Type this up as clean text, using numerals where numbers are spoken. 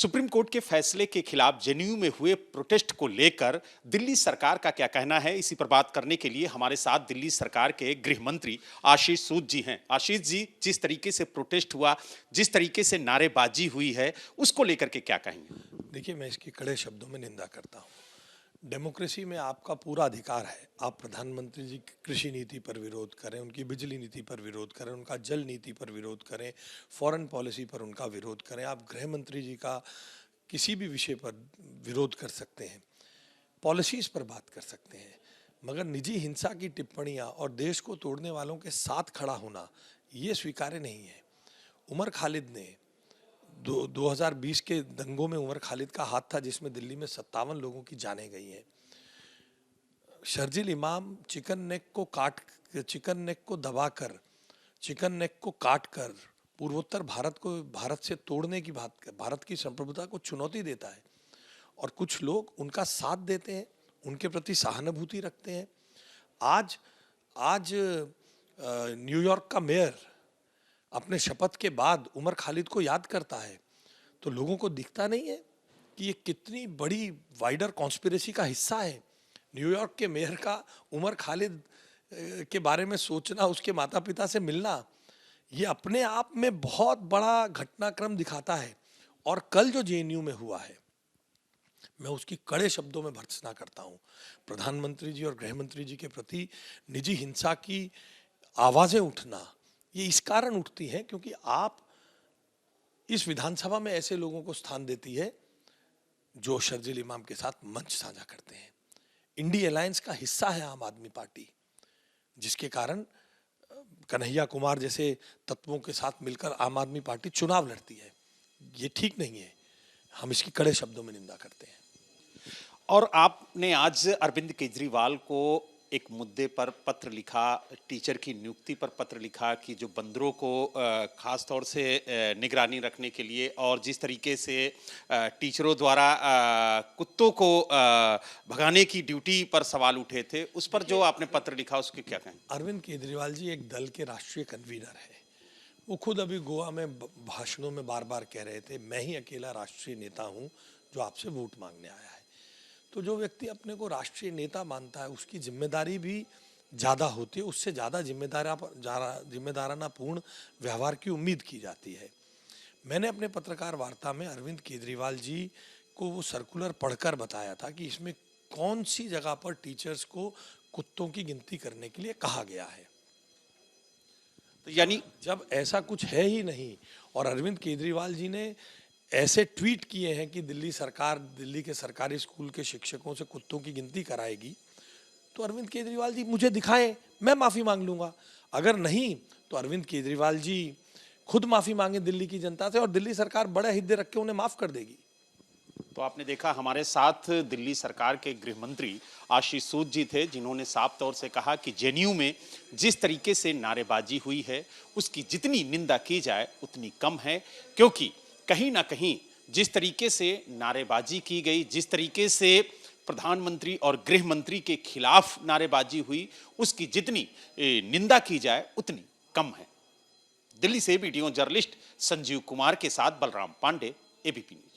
Supreme court के फैसले के खिलाफ जेएनयू में हुए प्रोटेस्ट को लेकर दिल्ली सरकार का क्या कहना है, इसी पर बात करने के लिए हमारे साथ दिल्ली सरकार के गृह मंत्री आशीष सूद जी हैं। आशीष जी, जिस तरीके से प्रोटेस्ट हुआ, जिस तरीके से नारेबाजी हुई है, उसको लेकर के क्या कहेंगे? देखिए, मैं इसकी कड़े शब्दों में निंदा करता हूँ। डेमोक्रेसी में आपका पूरा अधिकार है, आप प्रधानमंत्री जी की कृषि नीति पर विरोध करें, उनकी बिजली नीति पर विरोध करें, उनका जल नीति पर विरोध करें, फॉरेन पॉलिसी पर उनका विरोध करें, आप गृह मंत्री जी का किसी भी विषय पर विरोध कर सकते हैं, पॉलिसीज़ पर बात कर सकते हैं, मगर निजी हिंसा की टिप्पणियाँ और देश को तोड़ने वालों के साथ खड़ा होना ये स्वीकार्य नहीं है। उमर खालिद ने 2020 के दंगों में उमर खालिद का हाथ था, जिसमें दिल्ली में 57 लोगों की जानें गई हैं। शर्जील इमाम चिकन नेक को काट कर पूर्वोत्तर भारत से तोड़ने की बात कर, भारत की संप्रभुता को चुनौती देता है, और कुछ लोग उनका साथ देते हैं, उनके प्रति सहानुभूति रखते हैं। आज न्यूयॉर्क का मेयर अपने शपथ के बाद उमर खालिद को याद करता है, तो लोगों को दिखता नहीं है कि ये कितनी बड़ी वाइडर कॉन्स्पिरेसी का हिस्सा है। न्यूयॉर्क के मेयर का उमर खालिद के बारे में सोचना, उसके माता पिता से मिलना, ये अपने आप में बहुत बड़ा घटनाक्रम दिखाता है। और कल जो जेएनयू में हुआ है, मैं उसकी कड़े शब्दों में भर्त्सना करता हूँ। प्रधानमंत्री जी और गृह मंत्री जी के प्रति निजी हिंसा की आवाज़ें उठना, ये इस कारण उठती हैं क्योंकि आप इस विधानसभा में ऐसे लोगों को स्थान देती है जो शर्जील इमाम के साथ मंच साझा करते हैं। इंडी अलायंस का हिस्सा है आम आदमी पार्टी, जिसके कारण कन्हैया कुमार जैसे तत्वों के साथ मिलकर आम आदमी पार्टी चुनाव लड़ती है। ये ठीक नहीं है, हम इसकी कड़े शब्दों में निंदा करते हैं। और आपने आज अरविंद केजरीवाल को एक मुद्दे पर पत्र लिखा, टीचर की नियुक्ति पर पत्र लिखा कि जो बंदरों को खास तौर से निगरानी रखने के लिए, और जिस तरीके से टीचरों द्वारा कुत्तों को भगाने की ड्यूटी पर सवाल उठे थे, उस पर जो आपने पत्र लिखा उसके क्या कहें? अरविंद केजरीवाल जी एक दल के राष्ट्रीय कन्वीनर है। वो खुद अभी गोवा में भाषणों में बार बार कह रहे थे, मैं ही अकेला राष्ट्रीय नेता हूँ जो आपसे वोट मांगने आया है। तो जो व्यक्ति अपने को राष्ट्रीय नेता मानता है, उसकी जिम्मेदारी भी ज़्यादा होती है, उससे ज़्यादा जिम्मेदारानापूर्ण व्यवहार की उम्मीद की जाती है। मैंने अपने पत्रकार वार्ता में अरविंद केजरीवाल जी को वो सर्कुलर पढ़कर बताया था कि इसमें कौन सी जगह पर टीचर्स को कुत्तों की गिनती करने के लिए कहा गया है। तो यानी जब ऐसा कुछ है ही नहीं, और अरविंद केजरीवाल जी ने ऐसे ट्वीट किए हैं कि दिल्ली के सरकारी स्कूल के शिक्षकों से कुत्तों की गिनती कराएगी, तो अरविंद केजरीवाल जी मुझे दिखाएं, मैं माफ़ी मांग लूँगा। अगर नहीं तो अरविंद केजरीवाल जी खुद माफ़ी मांगे दिल्ली की जनता से, और दिल्ली सरकार बड़े हिद्दे रख के उन्हें माफ़ कर देगी। तो आपने देखा, हमारे साथ दिल्ली सरकार के गृह मंत्री आशीष सूद जी थे, जिन्होंने साफ तौर से कहा कि जेएनयू में जिस तरीके से नारेबाजी हुई है, उसकी जितनी निंदा की जाए उतनी कम है, क्योंकि कहीं ना कहीं जिस तरीके से नारेबाजी की गई, जिस तरीके से प्रधानमंत्री और गृह मंत्री के खिलाफ नारेबाजी हुई, उसकी जितनी निंदा की जाए उतनी कम है। दिल्ली से वीडियो जर्नलिस्ट संजीव कुमार के साथ बलराम पांडे, एबीपी न्यूज।